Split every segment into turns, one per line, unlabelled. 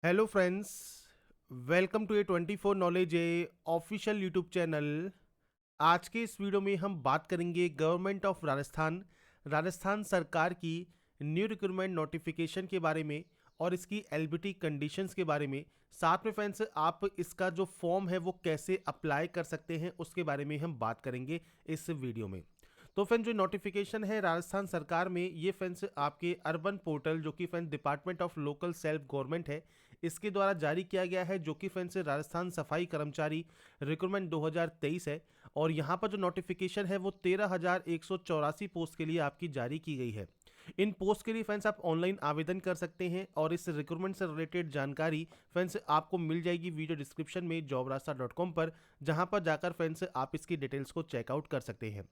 Hello friends, welcome to A 24 knowledge A official YouTube channel. आज के इस video में हम बात करेंगे गवर्नमेंट ऑफ राजस्थान राजस्थान सरकार की न्यू रिक्रूटमेंट नोटिफिकेशन के बारे में और इसकी एलबीटी कंडीशंस के बारे में। साथ में फ्रेंड्स आप इसका जो फॉर्म है वो कैसे अप्लाई कर सकते हैं उसके बारे में हम बात करेंगे इस वीडियो में। तो फ्रेंड्स जो नोटिफिकेशन है राजस्थान सरकार में, ये फ्रेंड्स आपके अर्बन पोर्टल जो कि friends department of local self government है, इसके द्वारा जारी किया गया है, जो कि फ्रेंड्स राजस्थान सफाई कर्मचारी रिक्रूटमेंट 2023 है। और यहाँ पर जो नोटिफिकेशन है वो 13,184 पोस्ट के लिए आपकी जारी की गई है। इन पोस्ट के लिए फ्रेंड्स आप ऑनलाइन आवेदन कर सकते हैं और इस रिक्रूटमेंट से रिलेटेड जानकारी फ्रेंड्स आपको मिल जाएगी वीडियो डिस्क्रिप्शन में jobrasta.com पर, जहां पर जाकर फ्रेंड्स आप इसकी डिटेल्स को चेकआउट कर सकते हैं।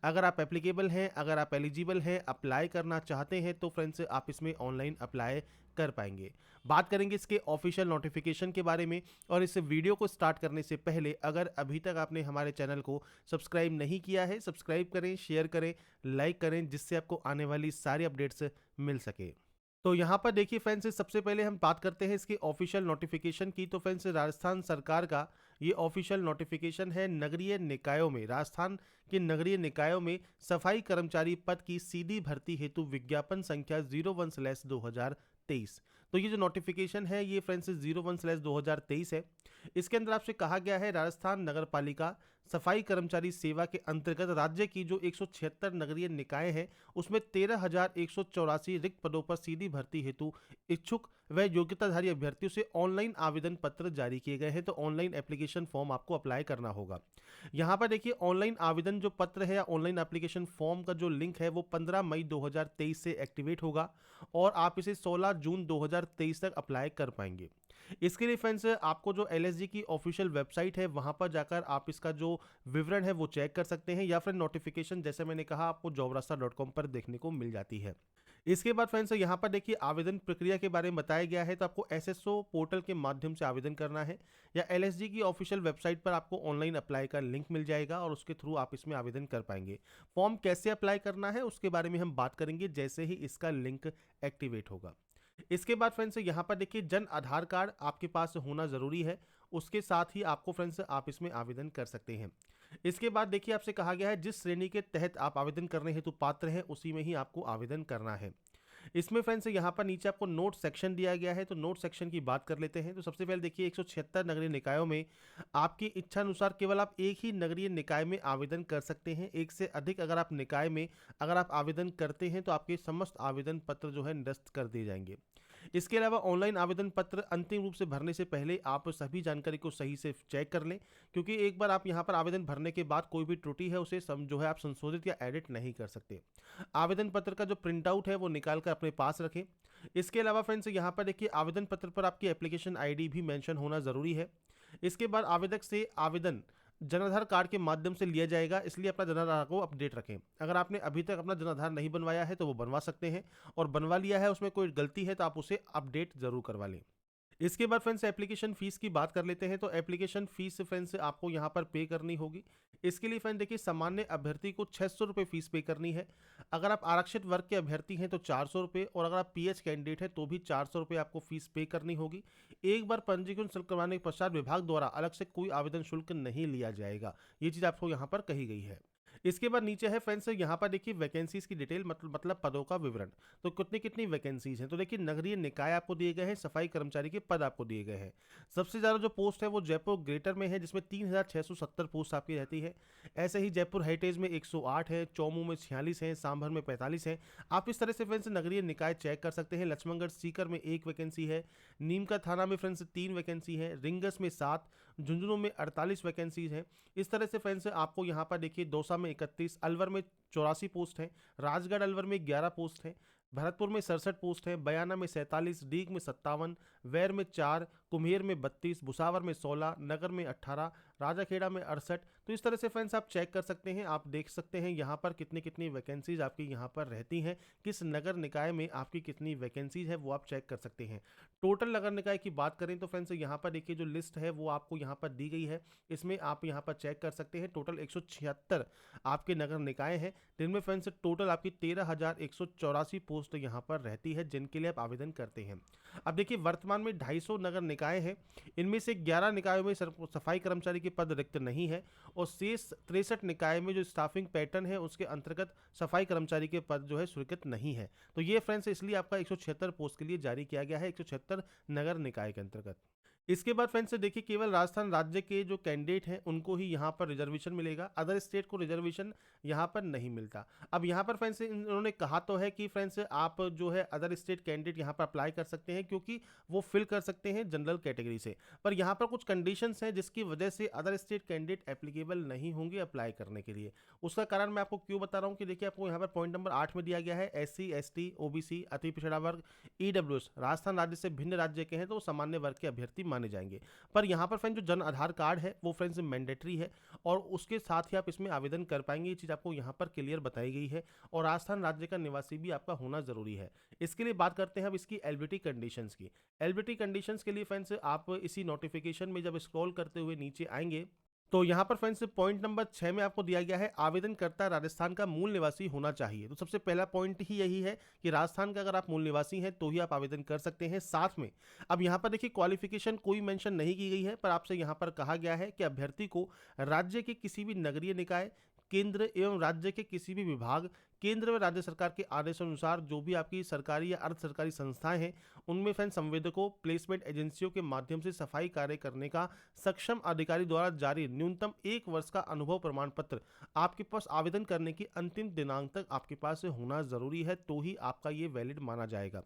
अगर आप एप्लीकेबल हैं, अगर आप एलिजिबल हैं, अप्लाई करना चाहते हैं, तो फ्रेंड्स आप इसमें ऑनलाइन अप्लाई कर पाएंगे। बात करेंगे इसके ऑफिशियल नोटिफिकेशन के बारे में। और इस वीडियो को स्टार्ट करने से पहले अगर अभी तक आपने हमारे चैनल को सब्सक्राइब नहीं किया है, सब्सक्राइब करें, शेयर करें, लाइक करें, जिससे आपको आने वाली सारी अपडेट्स मिल सके। तो यहाँ पर देखिए फ्रेंड्स, सबसे पहले हम बात करते हैं इसके ऑफिशियल नोटिफिकेशन की। तो फ्रेंड्स राजस्थान सरकार का ये ऑफिशियल नोटिफिकेशन है नगरीय निकायों में, राजस्थान के नगरीय निकायों में सफाई कर्मचारी पद की सीधी भर्ती हेतु विज्ञापन संख्या 01/2023। तो ये जो नोटिफिकेशन है ये फ्रेंड्स 01/2023 है। इसके अंदर आपसे कहा गया है राजस्थान नगर पालिका सफाई कर्मचारी सेवा के अंतर्गत राज्य की जो 176 नगरीय निकाय हैं उसमें 13,184 रिक्त पदों पर सीधी भर्ती हेतु इच्छुक व योग्यताधारी अभ्यर्थियों से ऑनलाइन आवेदन पत्र जारी किए गए हैं। तो ऑनलाइन एप्लीकेशन फॉर्म आपको अप्लाई करना होगा। यहाँ पर देखिए ऑनलाइन आवेदन जो पत्र है या ऑनलाइन एप्लीकेशन फॉर्म का जो लिंक है वो 15 मई 2023 से एक्टिवेट होगा और आप इसे 16 जून 2023 तक अप्लाई कर पाएंगे। इसके लिए फ्रेंड्स आपको जो एलएसजी की ऑफिशियल वेबसाइट है वहां पर जाकर आप इसका जो विवरण है वो चेक कर सकते हैं, या फिर नोटिफिकेशन जैसे मैंने कहा आपको jobrasta.com पर देखने को मिल जाती है। इसके बाद फ्रेंड्स यहाँ पर देखिए आवेदन प्रक्रिया के बारे में बताया गया है। तो आपको एसएसओ पोर्टल के माध्यम से आवेदन करना है या एलएसजी की ऑफिशियल वेबसाइट पर आपको ऑनलाइन अप्लाई का लिंक मिल जाएगा और उसके थ्रू आप इसमें आवेदन कर पाएंगे। फॉर्म कैसे अप्लाई करना है उसके बारे में हम बात करेंगे जैसे ही इसका लिंक एक्टिवेट होगा। इसके बाद फ्रेंड्स यहाँ पर देखिए जन आधार कार्ड आपके पास होना ज़रूरी है, उसके साथ ही आपको फ्रेंड्स आप इसमें आवेदन कर सकते हैं। इसके बाद देखिए आपसे कहा गया है जिस श्रेणी के तहत आप आवेदन करने हेतु पात्र हैं उसी में ही आपको आवेदन करना है। इसमें फ्रेंड्स यहाँ पर नीचे आपको नोट सेक्शन दिया गया है, तो नोट सेक्शन की बात कर लेते हैं। तो सबसे पहले देखिए 176 नगरीय निकायों में आपकी इच्छा अनुसार केवल आप एक ही नगरीय निकाय में आवेदन कर सकते हैं। एक से अधिक अगर आप निकाय में अगर आप आवेदन करते हैं तो आपके समस्त आवेदन पत्र जो है निरस्त कर दिए जाएंगे। इसके अलावा ऑनलाइन आवेदन पत्र अंतिम रूप से भरने से पहले आप सभी जानकारी को सही से चेक कर लें, क्योंकि एक बार आप यहाँ पर आवेदन भरने के बाद कोई भी त्रुटि है उसे जो है आप संशोधित या एडिट नहीं कर सकते। आवेदन पत्र का जो प्रिंट आउट है वो निकाल कर अपने पास रखें। इसके अलावा फ्रेंड्स यहाँ पर देखिए आवेदन पत्र पर आपकी एप्लीकेशन आईडी भी मेंशन होना ज़रूरी है। इसके बाद आवेदक से आवेदन जनाधार कार्ड के माध्यम से लिया जाएगा, इसलिए अपना जनाधार को अपडेट रखें। अगर आपने अभी तक अपना जनाधार नहीं बनवाया है तो वो बनवा सकते हैं, और बनवा लिया है उसमें कोई गलती है तो आप उसे अपडेट जरूर करवा लें। इसके बाद फ्रेंड्स एप्लीकेशन फीस की बात कर लेते हैं। तो एप्लीकेशन फीस फ्रेंड्स आपको यहाँ पर पे करनी होगी। इसके लिए फ्रेंड देखिए सामान्य अभ्यर्थी को 600 रुपये फीस पे करनी है। अगर आप आरक्षित वर्ग के अभ्यर्थी हैं तो 400 रुपये, और अगर आप पीएच कैंडिडेट हैं तो भी 400 रुपये आपको फीस पे करनी होगी। एक बार पंजीकरण शुल्क करवाने के पश्चात विभाग द्वारा अलग से कोई आवेदन शुल्क नहीं लिया जाएगा। ये चीज़ आपको यहाँ पर कही गई है। इसके बाद नीचे है फ्रेंड्स यहाँ पर देखिए वैकेंसीज की डिटेल, मतलब पदों का विवरण। तो कितनी कितनी वैकेंसीज हैं, तो देखिए नगरीय निकाय आपको दिए गए हैं, सफाई कर्मचारी के पद आपको दिए गए हैं। सबसे ज़्यादा जो पोस्ट है वो जयपुर ग्रेटर में है जिसमें 3,670 पोस्ट आपकी रहती है। ऐसे ही जयपुर हेरिटेज में 108 है, चौमू में 46 है, सांभर में 45 है। आप इस तरह से फ्रेंड्स नगरीय निकाय चेक कर सकते हैं। लक्ष्मणगढ़ सीकर में 1 वैकेंसी है, नीमका थाना में फ्रेंड्स 3 वैकेंसी है, रिंगस में 7, झुंझुनू में 48 वैकेंसीज हैं। इस तरह से फ्रेंड्स आपको यहाँ पर देखिए दौसा में 31, अलवर में 84 पोस्ट है, राजगढ़ अलवर में 11 पोस्ट है, भरतपुर में 67 पोस्ट है, बयाना में 47, डीग में 57, वैर में 4, कुम्हेर में 32, भुसावर में 16, नगर में 18, राजाखेड़ा में 68। तो इस तरह से फ्रेंड्स आप चेक कर सकते हैं, आप देख सकते हैं यहाँ पर कितनी कितनी वैकेंसीज आपकी यहाँ पर रहती हैं, किस नगर निकाय में आपकी कितनी वैकेंसीज है वो आप चेक कर सकते हैं। टोटल नगर निकाय की बात करें तो फ्रेंड्स यहाँ पर देखिए जो लिस्ट है वो आपको यहाँ पर दी गई है, इसमें आप यहाँ पर चेक कर सकते हैं। टोटल 176 आपके नगर निकाय हैं, जिनमें फ्रेंड्स टोटल आपकी 13,184 पोस्ट यहाँ पर रहती है जिनके लिए आप आवेदन करते हैं। अब देखिए वर्तमान में 250 नगर निकाय हैं, इनमें से 11 निकायों में सफाई कर्मचारी के पद रिक्त नहीं है और शेष 63 निकाय में जो स्टाफिंग पैटर्न है उसके अंतर्गत सफाई कर्मचारी के पद जो है स्वीकृत नहीं है। तो ये फ्रेंड्स इसलिए आपका 176 पोस्ट के लिए जारी किया गया है, 176 नगर निकाय के अंतर्गत। इसके बाद फ्रेंड्स देखिए केवल राजस्थान राज्य के जो कैंडिडेट हैं उनको ही यहाँ पर रिजर्वेशन मिलेगा, अदर स्टेट को रिजर्वेशन यहाँ पर नहीं मिलता। अब यहाँ पर फ्रेंड्स इन्होंने कहा तो है कि फ्रेंड्स आप जो है अदर स्टेट कैंडिडेट यहाँ पर अप्लाई कर सकते हैं क्योंकि वो फिल कर सकते हैं जनरल कैटेगरी से, पर यहाँ पर कुछ कंडीशंस हैं जिसकी वजह से अदर स्टेट कैंडिडेट एप्लीकेबल नहीं होंगे अप्लाई करने के लिए। उसका कारण मैं आपको क्यों बता रहा हूँ कि देखिए आपको यहाँ पर पॉइंट नंबर 8 में दिया गया है SC ST OBC अति पिछड़ा वर्ग EWS राजस्थान राज्य से भिन्न राज्य के हैं तो सामान्य वर्ग के अभ्यर्थी माने जाएंगे। पर यहाँ पर फ्रेंड्स जो जन आधार कार्ड है वो फ्रेंड्स मैंडेटरी है और उसके साथ ही आप इसमें आवेदन कर पाएंगे, ये चीज़ आपको यहाँ पर क्लियर बताई गई है। और राजस्थान राज्य का निवासी भी आपका होना जरूरी है। इसके लिए बात करते हैं अब इसकी एलिजिबिलिटी कंडीशंस की। एलिजिबिलिटी कंडीशंस के लिए फ्रेंड्स आप इसी नोटिफिकेशन में जब स्क्रॉल करते हुए नीचे आएंगे तो यहाँ पर फ्रेंड्स पॉइंट नंबर 6 में आपको दिया गया है आवेदनकर्ता राजस्थान का मूल निवासी होना चाहिए। तो सबसे पहला पॉइंट ही यही है कि राजस्थान का अगर आप मूल निवासी हैं तो ही आप आवेदन कर सकते हैं। साथ में अब यहाँ पर देखिए क्वालिफिकेशन कोई मेंशन नहीं की गई है, पर आपसे यहाँ पर कहा गया है कि अभ्यर्थी को राज्य के किसी भी नगरीय निकाय, केंद्र एवं राज्य के किसी भी विभाग, केंद्र व राज्य सरकार के आदेशानुसार जो भी आपकी सरकारी या अर्ध सरकारी संस्थाएं हैं उनमें फ्रेंड संवेदकों प्लेसमेंट एजेंसियों के माध्यम से सफाई कार्य करने का सक्षम अधिकारी द्वारा जारी न्यूनतम 1 वर्ष का अनुभव प्रमाण पत्र आपके पास आवेदन करने की अंतिम दिनांक तक आपके पास होना जरूरी है, तो ही आपका ये वैलिड माना जाएगा।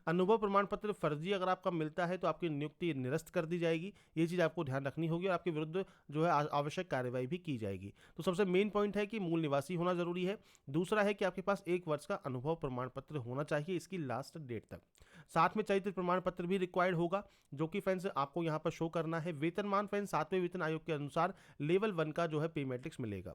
अनुभव प्रमाण पत्र फर्जी अगर आपका मिलता है तो आपकी नियुक्ति निरस्त कर दी जाएगी, ये चीज़ आपको ध्यान रखनी होगी और आपके विरुद्ध जो है आवश्यक कार्रवाई भी की जाएगी। तो सबसे मेन पॉइंट है कि मूल निवासी होना जरूरी है। दूसरा है कि आपके पास 1 वर्ष का अनुभव प्रमाण पत्र होना चाहिए इसकी लास्ट डेट तक। साथ में चरित्र प्रमाण पत्र भी रिक्वायर्ड होगा जो कि फ्रेंड्स आपको यहाँ पर शो करना है। वेतनमान फ्रेंड्स 7वें वेतन आयोग के अनुसार लेवल 1 का जो है पे मैट्रिक्स मिलेगा।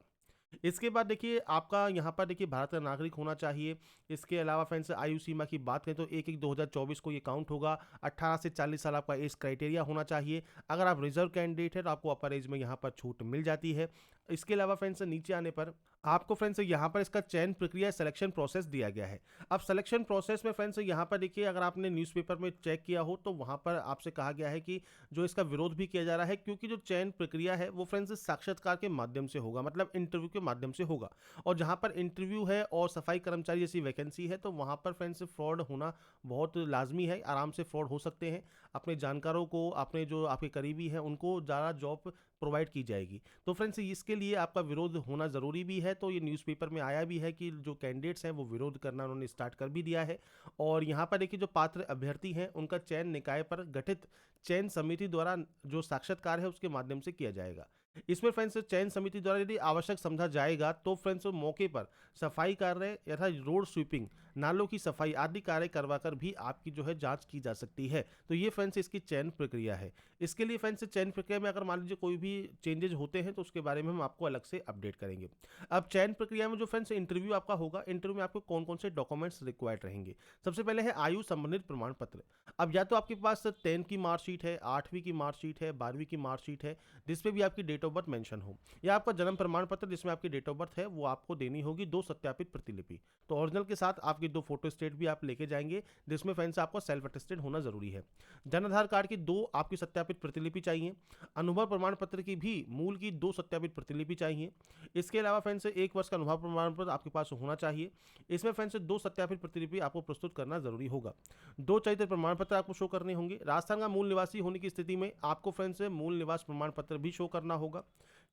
इसके बाद देखिए आपका यहाँ पर देखिए भारत का नागरिक होना चाहिए। इसके अलावा फ्रेंड्स आयु सीमा की बात करें तो 1/1/2024 को ये काउंट होगा। 18 से 40 साल आपका एज क्राइटेरिया होना चाहिए। अगर आप रिजर्व कैंडिडेट है तो आपको अपर एज में यहाँ पर छूट मिल जाती है। इसके अलावा फ्रेंड्स नीचे आने पर आपको फ्रेंड्स यहाँ पर इसका चयन प्रक्रिया सिलेक्शन प्रोसेस दिया गया है। अब सिलेक्शन प्रोसेस में फ्रेंड्स यहाँ पर देखिए अगर आपने न्यूज़पेपर में चेक किया हो तो वहाँ पर आपसे कहा गया है कि जो इसका विरोध भी किया जा रहा है क्योंकि जो चयन प्रक्रिया है वो फ्रेंड्स साक्षात्कार के माध्यम से होगा, मतलब इंटरव्यू के माध्यम से होगा। और जहाँ पर इंटरव्यू है और सफाई कर्मचारी जैसी वैकेंसी है तो वहाँ पर फ्रेंड्स फ्रॉड होना बहुत लाजमी है, आराम से फ्रॉड हो सकते हैं। अपने जानकारों को, अपने जो आपके करीबी हैं उनको ज़्यादा जॉब प्रोवाइड की जाएगी। तो फ्रेंड्स इसके लिए आपका विरोध होना ज़रूरी भी है। तो ये न्यूज़पेपर में आया भी है कि जो कैंडिडेट्स हैं वो विरोध करना उन्होंने स्टार्ट कर भी दिया है। और यहाँ पर देखिए जो पात्र अभ्यर्थी हैं उनका चयन निकाय पर गठित चयन समिति द्वारा जो साक्षात्कार है उसके माध्यम से किया जाएगा। इसमें फ्रेंड्स चयन समिति द्वारा यदि आवश्यक समझा जाएगा तो फ्रेंड्स मौके पर सफाई कार्य यथा रोड स्वीपिंग, नालों की सफाई आदि कार्य करवाकर भी आपकी जो है जांच की जा सकती है। तो ये फ्रेंड्स इसकी चयन प्रक्रिया है। इसके लिए फ्रेंड्स चयन प्रक्रिया में अगर मान लीजिए कोई भी चेंजेस होते हैं तो उसके बारे में हम आपको अलग से अपडेट करेंगे। अब चयन प्रक्रिया में जो फ्रेंड्स इंटरव्यू आपका होगा, इंटरव्यू में आपको कौन कौन से डॉक्यूमेंट्स रिक्वायर्ड रहेंगे। सबसे पहले है आयु संबंधित प्रमाण पत्र। अब या तो आपके पास 10 की मार्कशीट है, 8वीं की मार्कशीट है, 12वीं की मार्कशीट है जिसपे भी आपकी डेट ऑफ बर्थ मेंशन हो, या आपका जन्म प्रमाण पत्र जिसमें आपकी डेट ऑफ बर्थ है वो आपको देनी होगी 2 सत्यापित प्रतिलिपि। तो ओरिजिनल के साथ आपकी 2 फोटो स्टेट भी आप लेके जाएंगे जिसमें फ्रेंड्स आपको सेल्फ अटेस्टेड होना जरूरी है। जन आधार कार्ड की 2 आपकी सत्यापित प्रतिलिपि चाहिए। अनुभव प्रमाण पत्र की भी मूल की 2 सत्यापित प्रतिलिपि चाहिए। इसके अलावा फ्रेंड्स 1 वर्ष का अनुभव प्रमाण पत्र आपके पास होना चाहिए। इसमें फ्रेंड्स 2 सत्यापित प्रतिलिपि आपको प्रस्तुत करना जरूरी होगा। 2 चरित्र प्रमाण पत्र आपको शो करने होंगे। राजस्थान का मूल निवासी होने की स्थिति में आपको फ्रेंड्स मूल निवास प्रमाण पत्र भी शो करना होगा।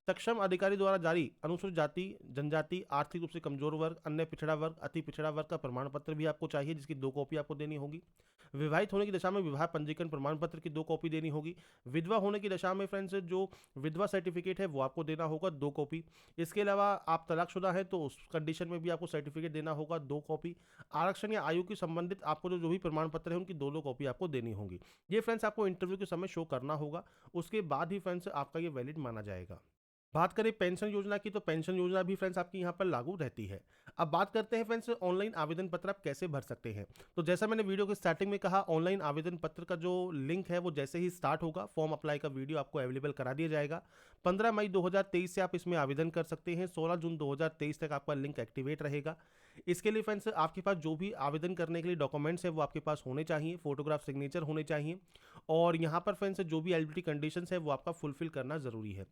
सक्षम अधिकारी द्वारा जारी अनुसूचित जाति, जनजाति, आर्थिक रूप से कमजोर वर्ग, अन्य पिछड़ा वर्ग, अति पिछड़ा वर्ग का प्रमाण पत्र भी आपको चाहिए, जिसकी 2 कॉपी आपको देनी होगी। विवाहित होने की दशा में विवाह पंजीकरण प्रमाण पत्र की 2 कॉपी देनी होगी। विधवा होने की दशा में फ्रेंड्स जो विधवा सर्टिफिकेट है वो आपको देना होगा 2 कॉपी। इसके अलावा आप तलाकशुदा हैं तो उस कंडीशन में भी आपको सर्टिफिकेट देना होगा 2 कॉपी। आरक्षण या आयु की संबंधित आपको जो भी प्रमाण पत्र है उनकी 2-2 कॉपी आपको देनी होगी। ये फ्रेंड्स आपको इंटरव्यू के समय शो करना होगा, उसके बाद ही फ्रेंड्स आपका ये वैलिड माना जाएगा। बात करें पेंशन योजना की, तो पेंशन योजना भी फ्रेंड्स आपकी यहाँ पर लागू रहती है। अब बात करते हैं फ्रेंड्स ऑनलाइन आवेदन पत्र आप कैसे भर सकते हैं। तो जैसा मैंने वीडियो के स्टार्टिंग में कहा, ऑनलाइन आवेदन पत्र का जो लिंक है वो जैसे ही स्टार्ट होगा, फॉर्म अप्लाई का वीडियो आपको अवेलेबल करा दिया जाएगा। 15 मई 2023 से आप इसमें आवेदन कर सकते हैं। 16 जून 2023 तक आपका लिंक एक्टिवेट रहेगा। इसके लिए फ्रेंड्स आपके पास जो भी आवेदन करने के लिए डॉक्यूमेंट्स है वो आपके पास होने चाहिए, फोटोग्राफ, सिग्नेचर होने चाहिए, और यहाँ पर फ्रेंड्स जो भी एलिजिबिलिटी कंडीशंस है वो आपका फुलफिल करना जरूरी है।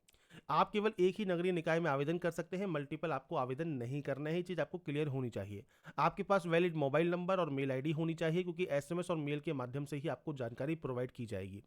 आप केवल एक ही नगरीय निकाय में आवेदन कर सकते हैं, मल्टीपल आपको आवेदन नहीं करना है। ये चीज़ आपको क्लियर होनी चाहिए। आपके पास वैलिड मोबाइल नंबर और मेल आईडी होनी चाहिए, क्योंकि एसएमएस और मेल के माध्यम से ही आपको जानकारी प्रोवाइड की जाएगी।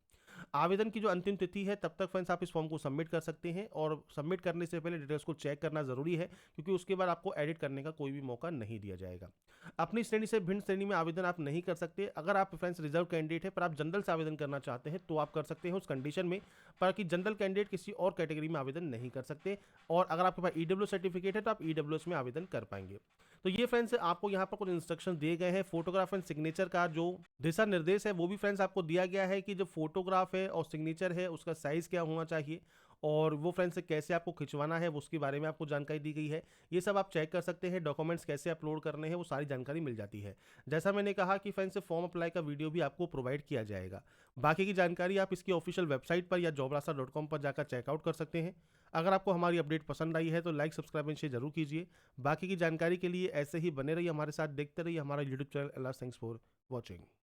आवेदन की जो अंतिम तिथि है तब तक फ्रेंड्स आप इस फॉर्म को सबमिट कर सकते हैं, और सबमिट करने से पहले डिटेल्स को चेक करना जरूरी है, क्योंकि उसके बाद आपको एडिट करने का कोई भी मौका नहीं दिया जाएगा। अपनी श्रेणी से भिन्न श्रेणी में आवेदन आप नहीं कर सकते। अगर आप फ्रेंड्स रिजर्व कैंडिडेट है पर आप जनरल से आवेदन करना चाहते हैं तो आप कर सकते हैं उस कंडीशन में, पर कि जनरल कैंडिडेट किसी और कैटेगरी में आवेदन नहीं कर सकते। और अगर आपके पास ईडब्ल्यू सर्टिफिकेट है तो आप ईडब्ल्यूएस में आवेदन कर पाएंगे। तो ये फ्रेंड्स आपको यहाँ पर कुछ इंस्ट्रक्शन दिए गए हैं। फोटोग्राफ एंड सिग्नेचर का जो दिशा निर्देश है वो भी फ्रेंड्स आपको दिया गया है कि जो फोटोग्राफ है और सिग्नेचर है उसका साइज क्या होना चाहिए, और वो फ्रेंड्स कैसे आपको खिंचवाना है वो उसके बारे में आपको जानकारी दी गई है। ये सब आप चेक कर सकते हैं। डॉक्यूमेंट्स कैसे अपलोड करने हैं वो सारी जानकारी मिल जाती है। जैसा मैंने कहा कि फ्रेंड्स फॉर्म अप्लाई का वीडियो भी आपको प्रोवाइड किया जाएगा। बाकी की जानकारी आप इसकी ऑफिशियल वेबसाइट पर या jobrasa.com पर जाकर चेकआउट कर सकते हैं। अगर आपको हमारी अपडेट पसंद आई है तो लाइक, सब्सक्राइब एंड शेयर जरूर कीजिए। बाकी की जानकारी के लिए ऐसे ही बने रहिए हमारे साथ, देखते रहिए हमारा YouTube channel. Thanks for watching.